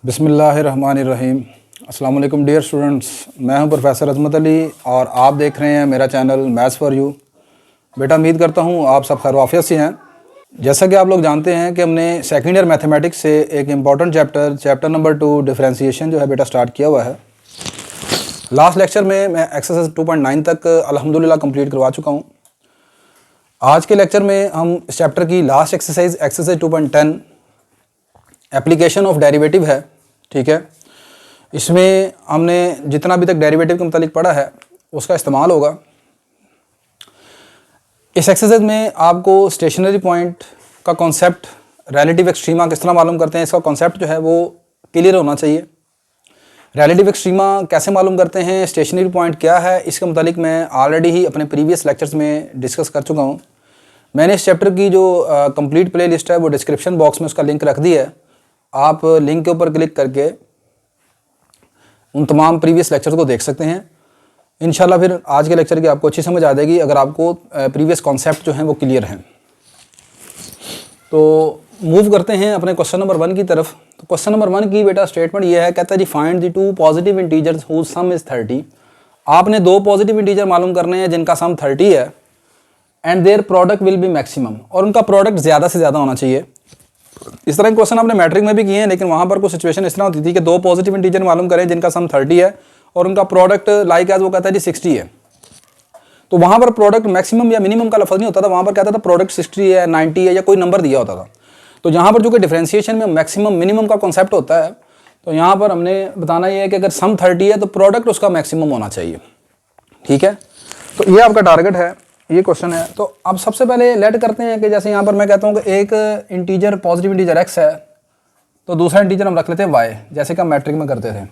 बिस्मिल्लाहिर्रहमानिर्रहीम। अस्सलाम वालेकुम डियर स्टूडेंट्स, मैं हूं प्रोफेसर अजमत अली और आप देख रहे हैं मेरा चैनल मैथ्स फॉर यू। बेटा उम्मीद करता हूं आप सब खैर आफियत से हैं। जैसा कि आप लोग जानते हैं कि हमने सेकेंड ईयर मैथमेटिक्स से एक इम्पॉर्टेंट चैप्टर नंबर 2 डिफरेंशिएशन जो है बेटा स्टार्ट किया हुआ है। लास्ट लेक्चर में मैं एक्सरसाइज 2.9 तक अल्हम्दुलिल्लाह कंप्लीट करवा चुका हूँ। आज के लेक्चर में हम इस चैप्टर की last exercise 2.10 application of derivative है। ठीक है, इसमें हमने जितना अभी तक डेरिवेटिव के मुतालिक पढ़ा है उसका इस्तेमाल होगा। इस एक्सरसाइज में आपको स्टेशनरी पॉइंट का कॉन्सेप्ट, रिलेटिव एक्सट्रीमा किस तरह मालूम करते हैं, इसका कॉन्सेप्ट जो है वो क्लियर होना चाहिए। रिलेटिव एक्सट्रीमा कैसे मालूम करते हैं, स्टेशनरी पॉइंट क्या है, इसके मुतालिक मैं ऑलरेडी ही अपने प्रीवियस लेक्चर्स में डिस्कस कर चुका हूँ। मैंने इस चैप्टर की जो कंप्लीट प्ले लिस्ट है वो डिस्क्रिप्शन बॉक्स में उसका लिंक रख दी है। आप लिंक के ऊपर क्लिक करके उन तमाम प्रीवियस लेक्चर को देख सकते हैं। इंशाल्लाह फिर आज के लेक्चर की आपको अच्छी समझ आ जाएगी अगर आपको प्रीवियस कॉन्सेप्ट जो हैं वो क्लियर हैं। तो मूव करते हैं अपने क्वेश्चन नंबर 1 की तरफ। तो क्वेश्चन नंबर 1 की बेटा स्टेटमेंट ये है, कहता है जी find the two positive integers whose sum is 30। आपने दो पॉजिटिव इंटीजर मालूम करने हैं जिनका सम 30 है and their product will be maximum, और उनका प्रोडक्ट ज़्यादा से ज़्यादा होना चाहिए। इस तरह के क्वेश्चन आपने मैट्रिक में भी किए हैं, लेकिन वहाँ पर कुछ सिचुएशन इस तरह होती थी कि दो पॉजिटिव इंटीजर मालूम करें जिनका सम 30 है और उनका प्रोडक्ट लाइक एज वो कहता है जी 60 है। तो वहाँ पर प्रोडक्ट मैक्सिमम या मिनिमम का लफ्ज़ नहीं होता था, वहाँ पर कहता था प्रोडक्ट 60 है, 90 है या कोई नंबर दिया होता था। तो यहाँ पर जो कि डिफरेंशिएशन में मैक्सिमम मिनिमम का कॉन्सेप्ट होता है, तो यहाँ पर हमने बताना ये है कि अगर सम 30 है तो प्रोडक्ट उसका मैक्सिमम होना चाहिए। ठीक है, तो ये आपका टारगेट है, ये क्वेश्चन है। तो अब सबसे पहले लेट करते हैं कि जैसे यहाँ पर मैं कहता हूँ कि एक इंटीजर पॉजिटिव इंटीजर x है, तो दूसरा इंटीजर हम रख लेते हैं y, जैसे कि हम मैट्रिक में करते थे।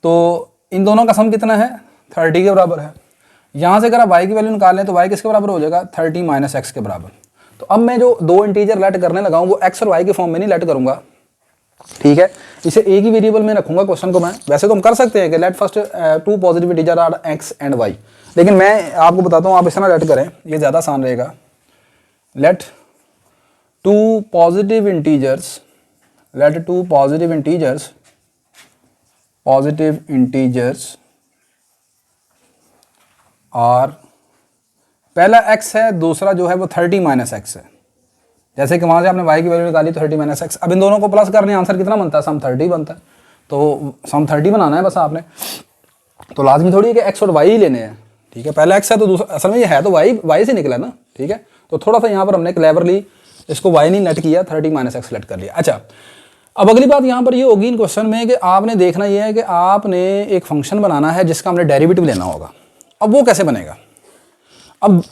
तो इन दोनों का सम कितना है, 30 के बराबर है। यहाँ से अगर आप y की वैल्यू निकाल लें तो y किसके बराबर हो जाएगा, 30 माइनस x के बराबर। तो अब मैं जो दो इंटीजर लेट करने लगा हूँ वो x और y के फॉर्म में नहीं लेट करूँगा। ठीक है, इसे एक ही वेरिएबल में रखूँगा क्वेश्चन को मैं। वैसे तो हम कर सकते हैं कि let first two positive integer are x and y, लेकिन मैं आपको बताता हूँ आप इस तरह लेट करें, ये ज़्यादा आसान रहेगा। लेट टू पॉजिटिव इंटीजर्स और पहला x है, दूसरा जो है वो 30 माइनस x है। जैसे कि वहाँ से आपने y की वैल्यू निकाली तो 30 माइनस x। अब इन दोनों को प्लस करने आंसर कितना बनता है, सम 30 बनता है। तो सम 30 बनाना है बस आपने, तो लाजमी थोड़ी है कि x और y ही लेने हैं। ठीक है, पहला x है तो दूसरा, असल में ये है तो y से निकला ना। ठीक है, तो थोड़ा सा यहाँ पर हमने क्लेवरली इसको y नहीं लेट किया, 30 माइनस x लेट कर लिया। अच्छा, अब अगली बात यहाँ पर ये होगी इन क्वेश्चन में कि आपने देखना ये है कि आपने एक फंक्शन बनाना है जिसका हमने डेरिवेटिव लेना होगा। अब वो कैसे बनेगा, अब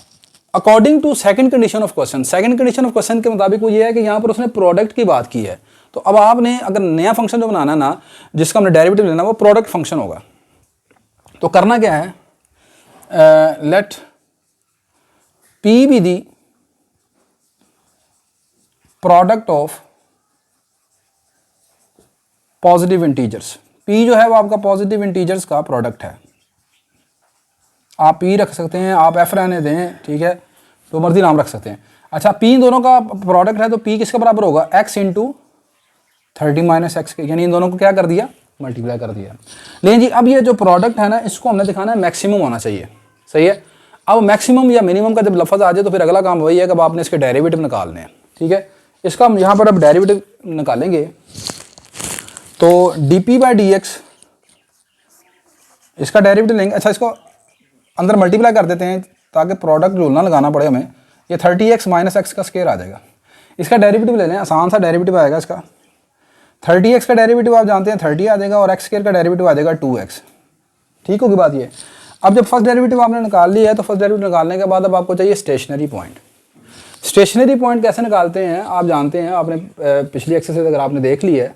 according to second condition of question के मुताबिक वो ये है कि यहाँ पर उसने प्रोडक्ट की बात की है। तो अब आपने अगर नया फंक्शन जो बनाना है ना जिसका हमने डेरिवेटिव लेना वो प्रोडक्ट फंक्शन होगा। तो करना क्या है, let P be the product of positive integers. P जो है वो आपका पॉजिटिव इंटीजर्स का प्रोडक्ट है। आप P रख सकते हैं, आप F रहने दें, ठीक है, तो मर्जी नाम रख सकते हैं। अच्छा, P इन दोनों का प्रोडक्ट है तो P किसके बराबर होगा, x इंटू 30 माइनस एक्स के, यानी इन दोनों को क्या कर दिया, मल्टीप्लाई कर दिया। लेकिन जी अब ये जो प्रोडक्ट है ना इसको हमने दिखाना है मैक्सिमम होना चाहिए। सही है, अब मैक्सिमम या मिनिमम का जब लफ्ज़ आ जाए तो फिर अगला काम वही है कि अब आपने इसके डेरिवेटिव निकालने हैं। ठीक है, इसका हम यहाँ पर अब डेरिवेटिव निकालेंगे तो dp बाई डी एक्स इसका डेरिवेटिव लेंगे। अच्छा, इसको अंदर मल्टीप्लाई कर देते हैं ताकि प्रोडक्ट रूल ना लगाना पड़े हमें। ये 30x माइनस एक्स का स्क्वायर आ जाएगा। इसका डेरिवेटिव ले लें, आसान सा डेरिवेटिव आएगा इसका। 30x का डेरिवेटिव आप जानते हैं 30 आ जाएगा और x स्क्वायर का डेरिवेटिव आ जाएगा 2x। ठीक होगी बात ये। अब जब फर्स्ट डेरिवेटिव आपने निकाल लिया है तो फर्स्ट डेरिवेटिव निकालने के बाद अब आपको चाहिए स्टेशनरी पॉइंट। स्टेशनरी पॉइंट कैसे निकालते हैं आप जानते हैं, आपने पिछली एक्सरसाइज अगर आपने देख ली है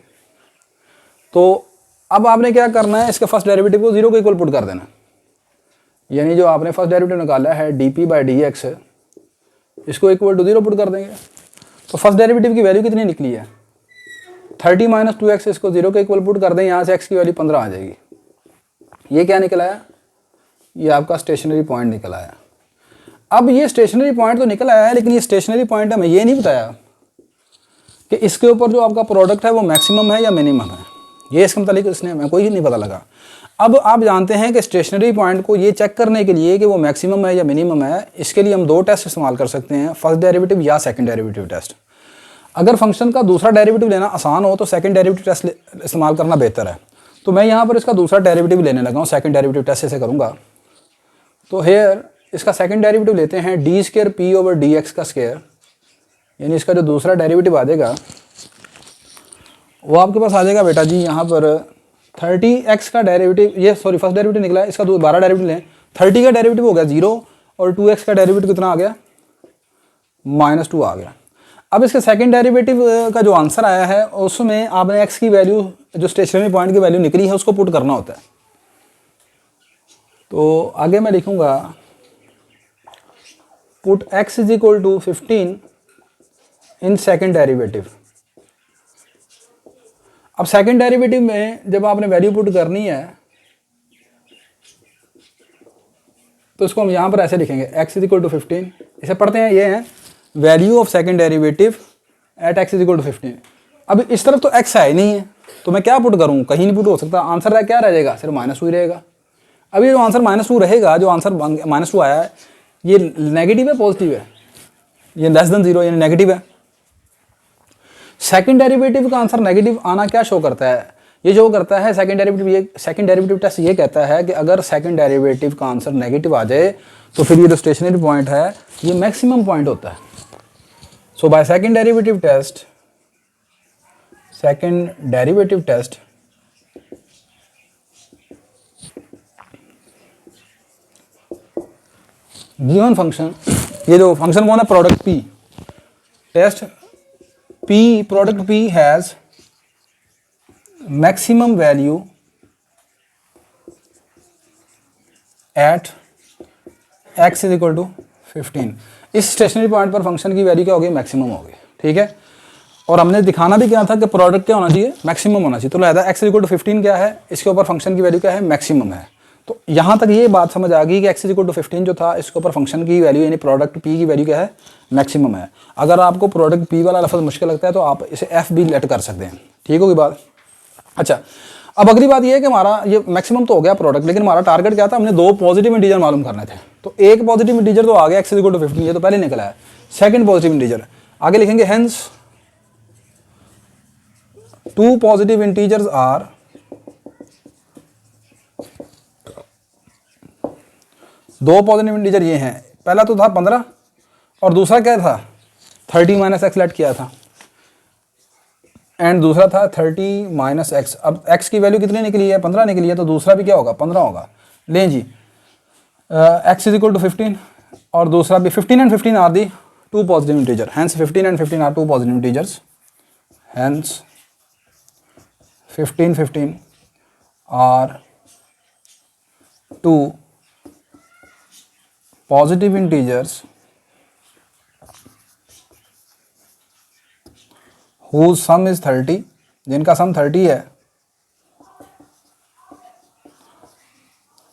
तो अब आपने क्या करना है, इसके फर्स्ट डेरिवेटिव को 0 के इक्वल पुट कर देना। यानी जो आपने फर्स्ट डेरिवेटिव निकाला है dp बाई डी एक्स, इसको इक्वल टू 0 पुट कर देंगे। तो फर्स्ट डेरिवेटिव की वैल्यू कितनी निकली है, 30 माइनस 2x, इसको 0 के इक्वल पुट कर दें, यहाँ से x की वैल्यू 15 आ जाएगी। ये क्या निकला है, ये आपका स्टेशनरी पॉइंट निकल आया। अब ये स्टेशनरी पॉइंट तो निकल आया है, लेकिन ये स्टेशनरी पॉइंट हमें ये नहीं बताया कि इसके ऊपर जो आपका प्रोडक्ट है वो मैक्सिमम है या मिनिमम है। ये इसके मतलब इसने मैं कोई नहीं पता लगा। अब आप जानते हैं कि स्टेशनरी पॉइंट को ये चेक करने के लिए कि वो मैक्सिमम है या मिनिमम है, इसके लिए हम दो टेस्ट इस्तेमाल कर सकते हैं, फर्स्ट डेरिवेटिव या सेकंड डेरिवेटिव टेस्ट। अगर फंक्शन का दूसरा डेरिवेटिव लेना आसान हो तो सेकंड डेरिवेटिव टेस्ट इस्तेमाल करना बेहतर है। तो मैं यहाँ पर इसका दूसरा डेरिवेटिव लेने लगा हूँ, सेकंड डेरिवेटिव टेस्ट से करूँगा। तो हेयर इसका सेकंड डेरिवेटिव लेते हैं D square P over D x का स्क्वायर, यानी इसका जो दूसरा डेरिवेटिव आ जाएगा वो आपके पास आ जाएगा बेटा जी यहाँ पर 30x का डेरिवेटिव, ये सॉरी फर्स्ट डेरिवेटिव निकला है, इसका 12 डेरिवेटिव लें, 30 का डेरिवेटिव हो गया 0 और 2x का डेरिवेटिव कितना आ गया -2 आ गया। अब इसके सेकंड डेरिवेटिव का जो आंसर आया है उसमें आपने x की वैल्यू जो स्टेशनरी पॉइंट की वैल्यू निकली है उसको पुट करना होता है। तो आगे मैं लिखूंगा put x is equal to 15 in second derivative. अब सेकंड डेरिवेटिव में जब आपने वैल्यू पुट करनी है तो इसको हम यहाँ पर ऐसे लिखेंगे x इज इक्वल टू 15, इसे पढ़ते हैं, ये है value of second derivative at x is equal to 15। अब इस तरफ तो x है ही नहीं है तो मैं क्या पुट करूँ, कहीं नहीं पुट हो सकता, आंसर क्या रह जाएगा, सिर्फ -2 ही रहेगा। अब ये जो आंसर -2 रहेगा, जो आंसर -2 आया है ये नेगेटिव है पॉजिटिव है, ये लेस देन 0 यानी नेगेटिव है। सेकंड डेरिवेटिव का आंसर नेगेटिव आना क्या शो करता है, ये जो करता है सेकंड डेरिवेटिव टेस्ट ये कहता है कि अगर सेकंड डेरिवेटिव का आंसर नेगेटिव आ जाए तो फिर ये जो स्टेशनरी पॉइंट है ये मैक्सिमम पॉइंट होता है। So by second derivative test given function, ये जो फंक्शन कौन है, product P, test P, product P has maximum value at x is equal to 15। इस स्टेशनरी पॉइंट पर फंक्शन की वैल्यू क्या होगी, मैक्सिमम होगी, ठीक है। और हमने दिखाना भी क्या था कि प्रोडक्ट क्या होना चाहिए, मैक्सिमम होना चाहिए। तो लिहाजा x इज इक्वल टू 15 क्या है, इसके ऊपर फंक्शन की वैल्यू क्या है, मैक्सिमम है। तो यहाँ तक ये बात समझ आ गई कि x इज इक्वल टू 15 जो था इसके ऊपर फंक्शन की वैल्यू यानी प्रोडक्ट p की वैल्यू क्या है, मैक्सिमम है। अगर आपको प्रोडक्ट p वाला लफ्ज़ मुश्किल लगता है तो आप इसे f भी लेट कर सकते हैं, ठीक होगी बात। अच्छा, अब अगली बात ये है कि हमारा ये मैक्सिमम तो हो गया प्रोडक्ट, लेकिन हमारा टारगेट क्या था, हमने दो पॉजिटिव इंटीजर मालूम करने थे। तो एक पॉजिटिव इंटीजर तो आ गया x इज इक्वल टू 15, ये तो पहले निकला है। सेकंड पॉजिटिव इंटीजर आगे लिखेंगे, हेंस 2 पॉजिटिव इंटीजर्स आर दो पॉजिटिव इंटीजर ये हैं, पहला तो था 15 और दूसरा क्या था 30 माइनस एक्स लेट किया था, एंड दूसरा था 30 माइनस एक्स। अब x की वैल्यू कितनी निकली है, 15 निकली है, तो दूसरा भी क्या होगा, 15 होगा। लें जी, x इज इक्वल टू 15 और दूसरा भी 15 and 15 are the 2 positive integer, hence 15 and 15 are 2 positive integers, hence 15 are 2 positive integers whose sum is 30, जिनका सम 30 है,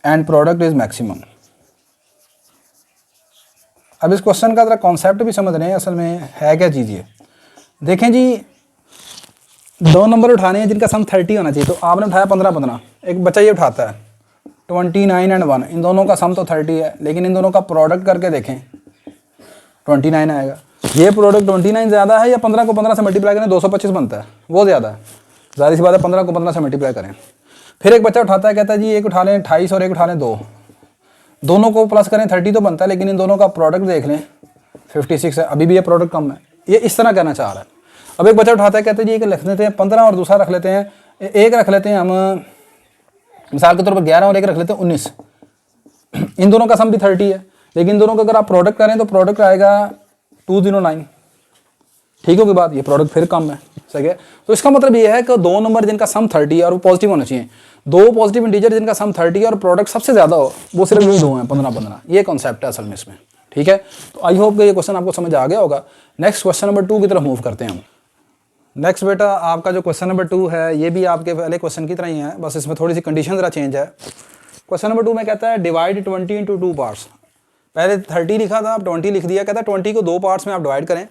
एंड प्रोडक्ट इज मैक्सिमम। अब इस क्वेश्चन का जरा कॉन्सेप्ट भी समझ रहे हैं, असल में है क्या चीज़ ये। देखें जी, दो नंबर उठाने हैं जिनका सम 30 होना चाहिए, तो आपने उठाया 15, एक बच्चा ये उठाता है 29 एंड 1, इन दोनों का सम तो 30 है, लेकिन इन दोनों का प्रोडक्ट करके देखें 29 आएगा। ये प्रोडक्ट 29 ज़्यादा है या 15 को 15 से मल्टीप्लाई करें 225 बनता है, वो ज़्यादा है, ज़ाहिर सी बात है 15 को 15 से मल्टीप्लाई करें। फिर एक बच्चा उठाता है, कहता है जी एक उठा लें 28 और एक उठा लें 2, दोनों को प्लस करें 30 तो बनता है, लेकिन इन दोनों का प्रोडक्ट देख लें 56 है, अभी भी ये प्रोडक्ट कम है, ये इस तरह कहना चाह रहा है। अब एक बच्चा उठाता है, कहता है जी एक रख लेते हैं 15 और दूसरा रख लेते हैं, एक रख लेते हैं हम मिसाल के तौर पर 11 और एक रख लेते हैं 19, इन दोनों का सम भी 30 है, लेकिन दोनों का अगर आप प्रोडक्ट करें तो प्रोडक्ट आएगा 209, ठीक होगी बात, ये प्रोडक्ट फिर कम है, सही है। तो इसका मतलब ये है कि दो नंबर जिनका सम 30 है और वो पॉजिटिव होना चाहिए, दो पॉजिटिव इंटीजर जिनका सम 30 और प्रोडक्ट सबसे ज़्यादा हो, वो सिर्फ यही दो हैं 15, ये कॉन्सेप्ट है असल में इसमें, ठीक है। तो आई होप कि ये क्वेश्चन आपको समझ आ गया होगा। नेक्स्ट क्वेश्चन नंबर 2 की तरफ मूव करते हैं हम। नेक्स्ट बेटा आपका जो क्वेश्चन नंबर 2 है ये भी आपके पहले क्वेश्चन की तरह ही है, बस इसमें थोड़ी सी कंडीशन ज़रा चेंज है। क्वेश्चन नंबर 2 में कहता है डिवाइड 20 इंटू 2 पार्ट्स, पहले 30 लिखा था, अब 20 लिख दिया, कहता है 20 को 2 पार्ट्स में आप डिवाइड करें,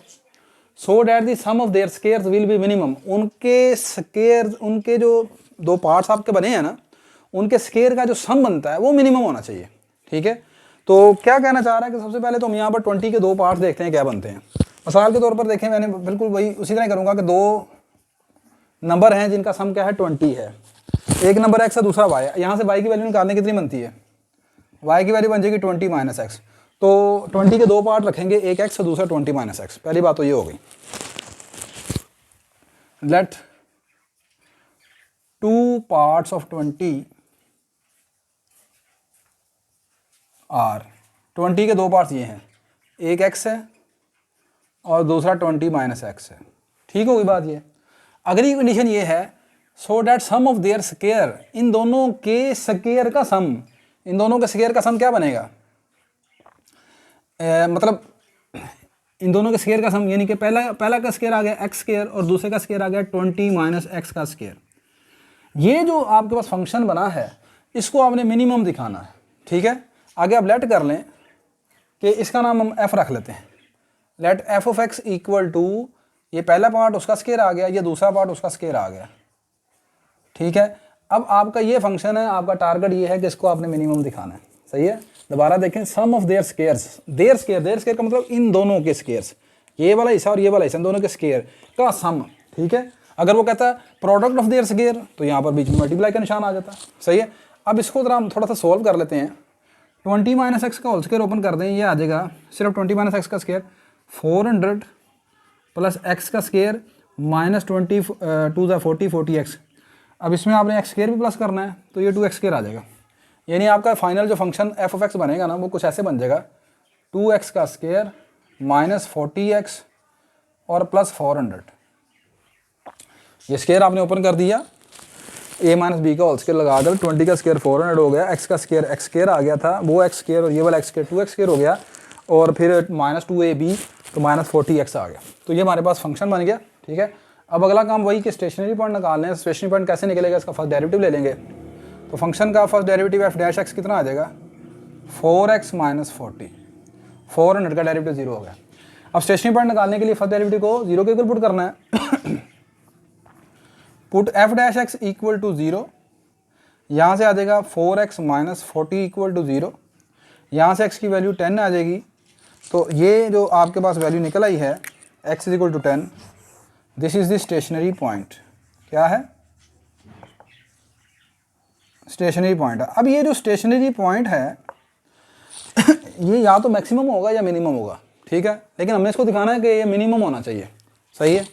so that the sum of their squares will be minimum, उनके स्केयर्स, उनके जो दो पार्ट्स आपके बने हैं ना, उनके स्केयर का जो सम बनता है वो मिनिमम होना चाहिए। ठीक है, तो क्या कहना चाह रहा है कि सबसे पहले तो हम यहाँ पर 20 के दो पार्ट्स देखते हैं क्या बनते हैं। मिसाल के तौर पर देखें, मैंने बिल्कुल वही उसी तरह करूँगा कि दो नंबर हैं जिनका सम क्या है 20 है, एक नंबर एक्स है दूसरा वाई। यहाँ से वाई की वैल्यू निकालने कितनी बनती है, वाई की वैल्यू बन जाएगी 20 माइनस एक्स। तो 20 के दो पार्ट रखेंगे, एक एक्स और दूसरा 20 माइनस एक्स। पहली बात तो ये हो गई। Let two parts of 20 are, 20 के दो पार्ट्स ये हैं, एक एक्स है और दूसरा 20 माइनस एक्स है। ठीक होगी बात ये। अगली कंडीशन ये है, so that sum of their square, इन दोनों के स्केयर का सम, इन दोनों के स्केयर का सम क्या बनेगा, मतलब इन दोनों के स्केयर का सम, यानी कि पहला का स्केयर आ गया एक्स स्केयर और दूसरे का स्केयर आ गया 20 माइनस एक्स का स्केयर। ये जो आपके पास फंक्शन बना है इसको आपने मिनिमम दिखाना है। ठीक है, आगे आप लेट कर लें कि इसका नाम हम एफ रख लेते हैं। Let F of X equal to, ये पहला पार्ट उसका स्केयर आ गया, ये दूसरा पार्ट उसका स्केयर आ गया। ठीक है, अब आपका ये फंक्शन है, आपका टारगेट ये है कि इसको आपने मिनिमम दिखाना है। सही है, दोबारा देखें, sum of their squares, their square का मतलब इन दोनों के स्केयर्स, ये वाला हिस्सा और ये वाला हिस्सा, इन दोनों के स्केयर का सम। ठीक है, अगर वो कहता है प्रोडक्ट ऑफ देयर स्केयर तो यहाँ पर बीच में मल्टीप्लाई का निशान आ जाता है। सही है, अब इसको जरा हम थोड़ा सा सोल्व कर लेते हैं। 20 माइनस एक्स का होल स्केयर ओपन कर दें, ये आ जाएगा सिर्फ 20 माइनस एक्स का स्केयर 400 प्लस एक्स का स्केयर माइनस 20 टू ज़ा 40 एक्स। अब इसमें आपने एक्स स्केयर भी प्लस करना है तो ये 2x स्केयर आ जाएगा। यानी आपका फाइनल जो फंक्शन एफ ऑफ एक्स बनेगा ना वो कुछ ऐसे बन जाएगा, 2x का स्केयर माइनस 40x और प्लस 400। ये स्केयर आपने ओपन कर दिया, a माइनस बी का होल स्केयर लगा कर 20 का स्केयर 400 हो गया, x का स्केयर x स्केयर आ गया था, वो x स्केयर और ये वाला x स्केयर 2x स्केयर हो गया, और फिर माइनस 2ab तो माइनस 40x आ गया। तो ये हमारे पास फंक्शन बन गया। ठीक है, अब अगला काम वही कि स्टेशनरी पॉइंट निकालना है। स्टेशनरी पॉइंट कैसे निकलेगा, इसका फर्स्ट डेरिवेटिव ले लेंगे। तो फंक्शन का first derivative F dash x कितना आ जाएगा, 4x माइनस 40, 400 का डेरिवेटिव 0 हो गया। अब स्टेशनरी पॉइंट निकालने के लिए फर्स्ट डेरिवेटिव को 0 के इक्वल पुट करना है। Put F dash X equal to 0, यहाँ से आ जाएगा 4x माइनस 40 इक्वल टू 0, यहाँ से x की वैल्यू 10 आ जाएगी। तो ये जो आपके पास वैल्यू निकल आई है x is equal to 10, this is the stationary point. क्या है, स्टेशनरी पॉइंट है। अब ये जो स्टेशनरी पॉइंट है ये या तो मैक्सिमम होगा या मिनिमम होगा। ठीक है, लेकिन हमने इसको दिखाना है कि ये मिनिमम होना चाहिए। सही है,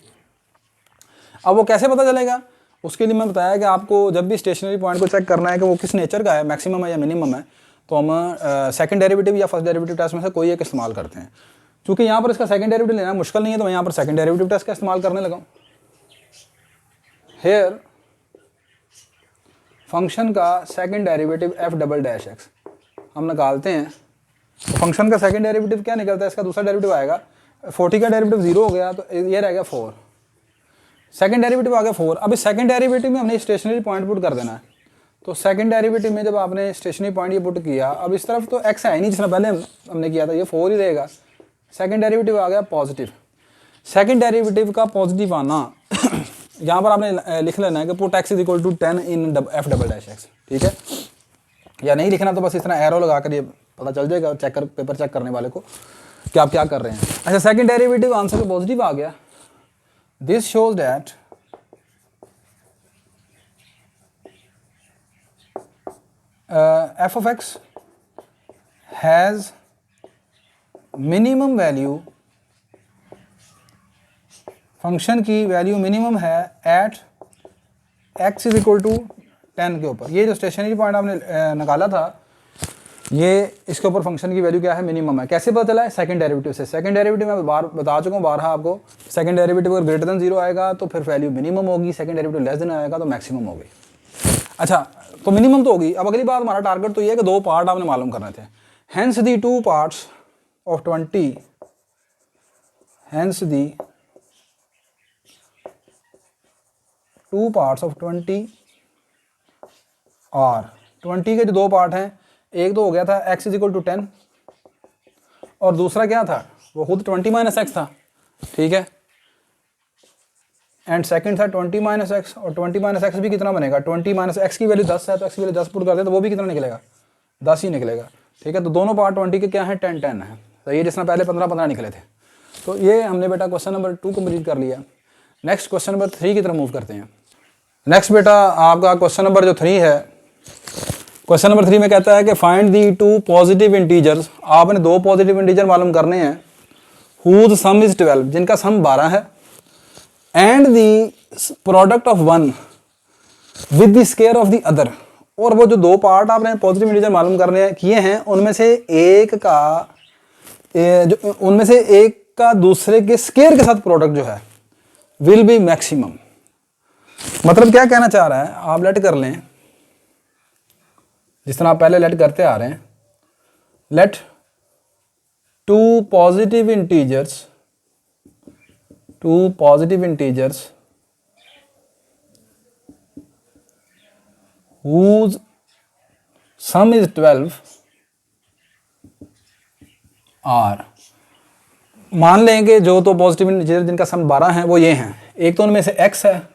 अब वो कैसे पता चलेगा, उसके लिए मैं बताया कि आपको जब भी स्टेशनरी पॉइंट को चेक करना है कि वो किस नेचर का है, मैक्सिमम है या मिनिमम है, तो हम सेकंड डेरिवेटिव या फर्स्ट डेरिवेटिव टेस्ट में से कोई एक इस्तेमाल करते हैं। क्योंकि यहाँ पर इसका सेकंड डेरिवेटिव लेना मुश्किल नहीं है तो मैं यहाँ पर सेकंड डेरिवेटिव टेस्ट का इस्तेमाल करने लगा। हेयर फंक्शन का second derivative F double dash x हम निकालते हैं, तो फंक्शन का सेकंड डेरिवेटिव क्या निकलता है, इसका दूसरा डेरिवेटिव आएगा। 40 का डेरिवेटिव 0 हो गया तो ये रह गया 4, सेकंड डेरिवेटिव आ गया 4। अब इस सेकंड डेरिवेटिव में हमने स्टेशनरी पॉइंट पुट कर देना है। तो सेकंड डेरिवेटिव में जब आपने स्टेशनरी पॉइंट ये पुट किया, अब इस तरफ तो x है ही नहीं जिसने पहले हमने किया था, ये 4 ही रहेगा। सेकंड डेरिवेटिव आ गया पॉजिटिव, सेकंड डेरिवेटिव का पॉजिटिव आना यहाँ पर आपने लिख लेना है कि put x is equal to 10 in F double dash X. ठीक है, या नहीं लिखना तो बस इस तरह एरो लगा कर ये पता चल जाएगा पेपर चेक करने वाले को कि आप क्या कर रहे हैं। अच्छा, सेकंड डेरिवेटिव आंसर में पॉजिटिव आ गया। This shows that F of X has minimum value, function की वैल्यू मिनिमम है at x is equal to 10 के ऊपर। ये जो स्टेशनरी पॉइंट आपने निकाला था, ये इसके ऊपर फंक्शन की वैल्यू क्या है, मिनिमम है। कैसे पता चला है, सेकंड डेरिवेटिव से। सेकंड डेरिवेटिव मैं बता चुका हूँ बारहा आपको, सेकंड डेरिवेटिव अगर ग्रेटर देन 0 आएगा तो फिर वैल्यू मिनिमम होगी, सेकंड डेरिवेटिव लेस देन आएगा तो मैक्सिमम होगी। अच्छा, तो मिनिमम तो होगी। अब अगली बात, हमारा टारगेट तो ये है कि दो पार्ट आपने मालूम करने थे। Hence the to parts of 20, hence the to parts of 20 और 20 के जो दो पार्ट हैं, एक तो हो गया था x इज इक्वल टू 10 और दूसरा क्या था, वो खुद 20 माइनस एक्स था। ठीक है, एंड सेकंड था 20 माइनस एक्स, और 20 माइनस एक्स भी कितना बनेगा, 20 माइनस एक्स की वैल्यू 10 है तो एक्स की वैल्यू 10 पुट कर दे तो वो भी कितना निकलेगा, 10 ही निकलेगा। ठीक है, तो दोनों पार्ट 20 के क्या है, 10 10 है। तो ये जिसमें पहले 15 15 निकले थे। तो ये हमने बेटा क्वेश्चन नंबर 2 कंप्लीट कर लिया। नेक्स्ट क्वेश्चन नंबर 3 की तरफ मूव करते हैं। नेक्स्ट बेटा आपका क्वेश्चन नंबर जो 3 है, क्वेश्चन नंबर 3 में कहता है कि फाइंड दी 2 पॉजिटिव इंटीजर्स। आपने 2 पॉजिटिव इंटीजर मालूम करने हैं whose sum is 12, जिनका सम 12 है, and the product of one with the square of the other. और वो जो 2 पार्ट आपने पॉजिटिव इंटीजर मालूम करने किए हैं उनमें से एक का दूसरे के स्क्वायर के साथ प्रोडक्ट जो है विल बी मैक्सिमम। मतलब क्या कहना चाह रहा है, आप लेट कर लें जिस तरह आप पहले लेट करते आ रहे हैं, let 2 positive integers whose sum is 12 are. मान लेंगे जो तो पॉजिटिव इंटीजर जिनका सम 12 है वो ये हैं, एक तो उनमें से x है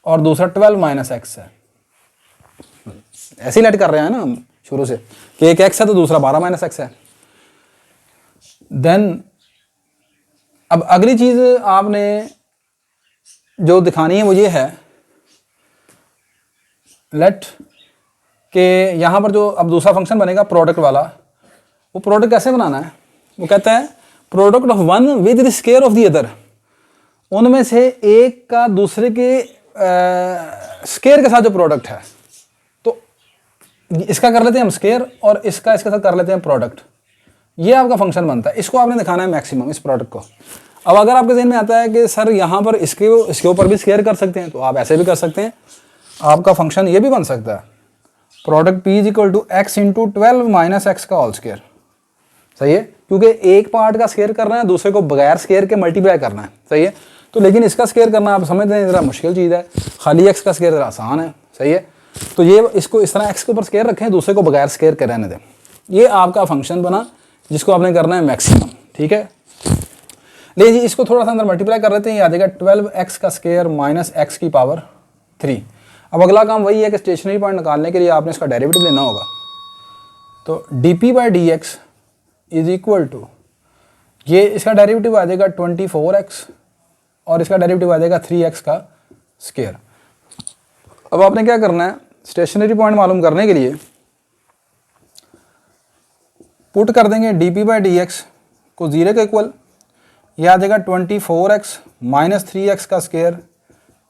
और दूसरा 12 माइनस एक्स है। ऐसे ही लेट कर रहे हैं ना हम शुरू से कि एक x है तो दूसरा 12 माइनस एक्स है। देन अब अगली चीज आपने जो दिखानी है वो ये है, लेट के यहाँ पर जो अब दूसरा फंक्शन बनेगा प्रोडक्ट वाला, वो प्रोडक्ट कैसे बनाना है, वो कहता है product of one with the square of the other. उनमें से एक का दूसरे के स्क्वायर के साथ जो प्रोडक्ट है, तो इसका कर लेते हैं हम स्क्वायर और इसका इसके साथ कर लेते हैं प्रोडक्ट। ये आपका फंक्शन बनता है, इसको आपने दिखाना है मैक्सिमम, इस प्रोडक्ट को। अब अगर आपके जहन में आता है कि सर यहाँ पर इसके ऊपर भी स्क्वायर कर सकते हैं, तो आप ऐसे भी कर सकते हैं। आपका फंक्शन ये भी बन सकता है, product p is equal to X into 12 minus X का होल स्क्वायर। सही है, क्योंकि एक पार्ट का स्क्वायर करना है, दूसरे को बगैर स्क्वायर के मल्टीप्लाई करना है। सही है, तो लेकिन इसका स्क्वायर करना आप समझते हैं ज़रा मुश्किल चीज़ है, खाली एक्स का स्क्वायर ज़रा आसान है। सही है, तो ये इसको इस तरह एक्स के ऊपर स्क्वायर रखें, दूसरे को बगैर स्क्वायर के रहने दें। ये आपका फंक्शन बना जिसको आपने करना है मैक्सिमम। ठीक है, ले जी इसको थोड़ा सा अंदर मल्टीप्लाई कर लेते हैं, ये आ जाएगा 12x का स्क्वायर माइनस एक्स की पावर 3। अब अगला काम वही है कि स्टेशनरी पॉइंट निकालने के लिए आपने इसका डेरिवेटिव लेना होगा। तो D by D X is equal to, ये इसका डेरिवेटिव आ जाएगा 24x और इसका डेरिवेटिव आ जाएगा 3x का स्क्वायर। अब आपने क्या करना है, स्टेशनरी पॉइंट मालूम करने के लिए पुट कर देंगे D P by D x को 0 के इक्वल, यह आ जाएगा 24x माइनस 3x का स्क्वायर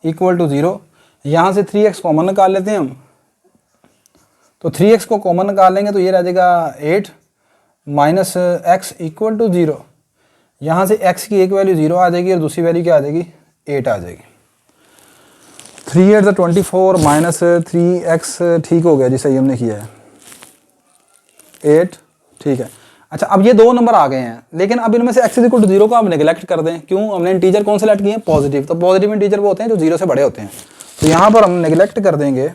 इक्वल टू 0। यहाँ से 3x कॉमन निकाल लेते हैं हम, तो 3x को कॉमन निकाल लेंगे तो ये रह जाएगा 8 माइनस x इक्वल टू 0। यहाँ से x की एक वैल्यू 0 आ जाएगी और दूसरी वैल्यू क्या आ जाएगी, 8 आ जाएगी। 3 8 24 माइनस 3x ठीक हो गया जी, सही हमने किया है, 8 ठीक है। अच्छा, अब ये 2 नंबर आ गए हैं, लेकिन अब इनमें से x इक्वल टू 0 को हम नेगलेक्ट कर दें। क्यों, हमने इंटीजर कौन से लेट किए हैं, पॉजिटिव। तो पॉजिटिव इंटीजर वो होते हैं जो 0 से बड़े होते हैं, तो यहाँ पर हम नेगलेक्ट कर देंगे,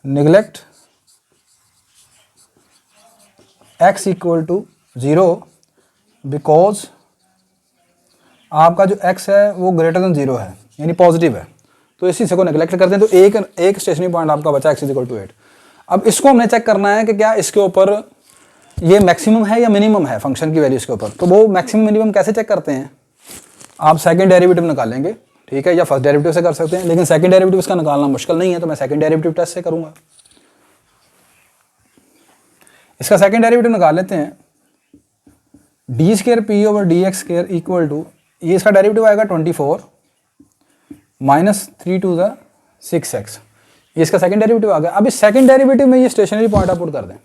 neglect x equal to 0 because आपका जो x है वो ग्रेटर देन 0 है, यानी पॉजिटिव है। तो इस हिस्से को नेगलेक्ट कर दें, तो एक स्टेशनरी पॉइंट आपका बचा x इक्वल टू 8। अब इसको हमने चेक करना है कि क्या इसके ऊपर ये मैक्सिमम है या मिनिमम है फंक्शन की वैल्यू इसके ऊपर। तो वो मैक्सिमम मिनिमम कैसे चेक करते हैं, आप सेकंड डेरिवेटिव निकालेंगे। ठीक है, या फर्स्ट डेरिवेटिव से कर सकते हैं, लेकिन सेकंड डेरिवेटिव इसका निकालना मुश्किल नहीं है, तो मैं सेकंड डेरिवेटिव टेस्ट से करूंगा। इसका सेकंड डेरिवेटिव निकाल लेते हैं, D square P over D X square equal to, ये इसका डेरिवेटिव आएगा 24 माइनस 3 टू द 6x, ये इसका सेकंड डेरिवेटिव आ गया। अब इस सेकंड डेरिवेटिव में ये स्टेशनरी पॉइंट आप पुट कर दें,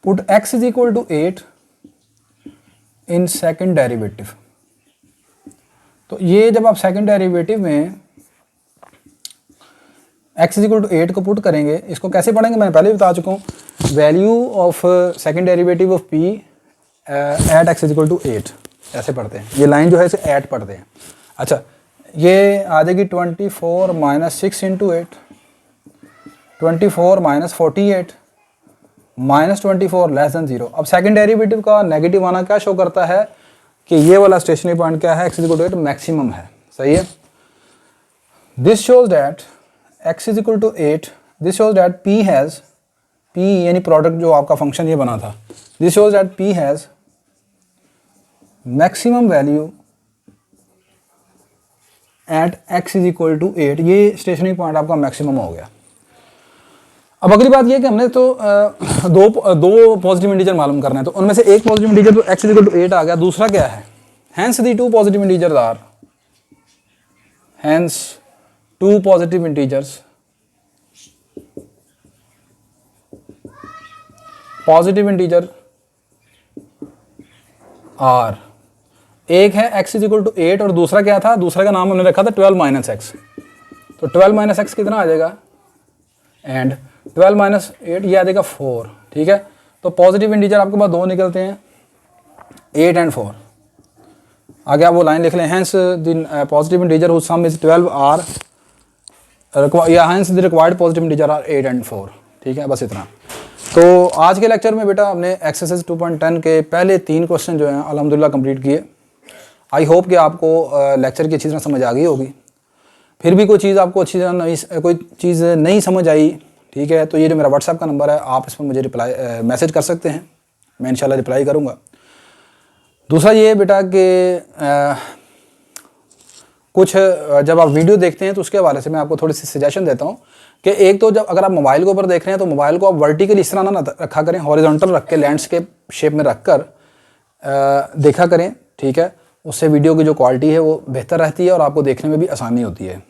put x is equal to 8 in second derivative. तो ये जब आप सेकंड डेरिवेटिव में x इज इक्वल टू 8 को पुट करेंगे, इसको कैसे पढ़ेंगे मैंने पहले बता चुका हूँ, value of second derivative of p at x is equal to 8 ऐसे पढ़ते हैं। ये लाइन जो है इसे ऐड पढ़ते हैं। अच्छा, ये आ जाएगी 24 minus 6 into 8, 24 minus 48 minus 24 less than 0। अब सेकंड डेरिवेटिव का नेगेटिव आना क्या शो करता है कि ये वाला स्टेशनरी पॉइंट क्या है, x is equal to 8 maximum है। सही है। This shows that x is equal to 8, this shows that p has, p यानी प्रोडक्ट जो आपका फंक्शन ये बना था, this shows that p has maximum value at x is equal to 8। ये स्टेशनरी पॉइंट आपका मैक्सिमम हो गया। अब अगली बात ये है कि हमने तो दो पॉजिटिव इंटीजर मालूम करना है, तो उनमें से एक पॉजिटिव इंटीजर तो x इज इक्वल टू 8 आ गया, दूसरा क्या है, hence the two positive integers are, hence two positive integers, positive integer are, एक है x इज इक्वल टू 8 और दूसरा क्या था, दूसरा का नाम हमने रखा था 12 माइनस एक्स। तो 12 माइनस एक्स कितना आ जाएगा, एंड 12 माइनस 8 ये आ जाएगा 4। ठीक है, तो पॉजिटिव इंटीजर आपके पास दो निकलते हैं, 8 एंड 4। आगे आप वो लाइन लिख लें, hence the positive integer whose sum is 12 are, या hence the required positive integer are 8 and 4। ठीक है, बस इतना। तो आज के लेक्चर में बेटा हमने एक्सरसाइज 2.10 के पहले 3 क्वेश्चन जो हैं अल्हम्दुलिल्लाह कंप्लीट किए। आई होप कि आपको लेक्चर की अच्छी तरह समझ आ गई होगी। फिर भी कोई चीज़ आपको अच्छी तरह नहीं समझ आई, ठीक है, तो ये जो मेरा व्हाट्सएप का नंबर है, आप इस पर मुझे मैसेज कर सकते हैं, मैं इंशाल्लाह रिप्लाई करूँगा। दूसरा ये बेटा कि कुछ जब आप वीडियो देखते हैं तो उसके हवाले से मैं आपको थोड़ी सी सजेशन देता हूँ कि एक तो जब अगर आप मोबाइल के ऊपर देख रहे हैं तो मोबाइल को आप वर्टिकली इस तरह ना रखा करें, हॉरिजॉन्टल रख के लैंडस्केप शेप में रख कर देखा करें। ठीक है, उससे वीडियो की जो क्वालिटी है वो बेहतर रहती है और आपको देखने में भी आसानी होती है।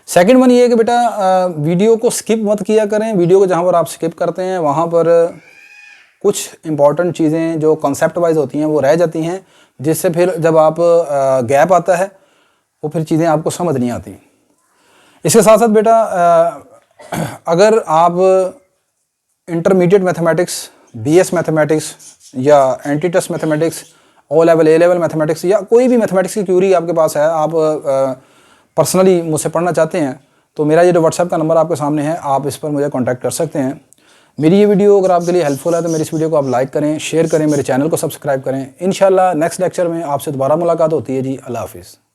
सेकंड वन ये है कि बेटा वीडियो को स्किप मत किया करें। वीडियो को जहाँ पर आप स्किप करते हैं वहाँ पर कुछ इंपॉर्टेंट चीज़ें जो कॉन्सेप्ट वाइज होती हैं वो रह जाती हैं, जिससे फिर जब आप गैप आता है वो फिर चीज़ें आपको समझ नहीं आती। इसके साथ साथ बेटा अगर आप इंटरमीडिएट मैथमेटिक्स, BS मैथमेटिक्स या entry test mathematics, O level, A level mathematics या कोई भी मैथमेटिक्स की क्यूरी आपके पास है, आप पर्सनली मुझसे पढ़ना चाहते हैं, तो मेरा ये जो व्हाट्सएप का नंबर आपके सामने है, आप इस पर मुझे कांटेक्ट कर सकते हैं। मेरी ये वीडियो अगर आपके लिए हेल्पफुल है तो मेरी इस वीडियो को आप लाइक करें, शेयर करें, मेरे चैनल को सब्सक्राइब करें। इंशाल्लाह नेक्स्ट लेक्चर में आपसे दोबारा मुलाकात होती है जी। अल्लाह हाफिज़।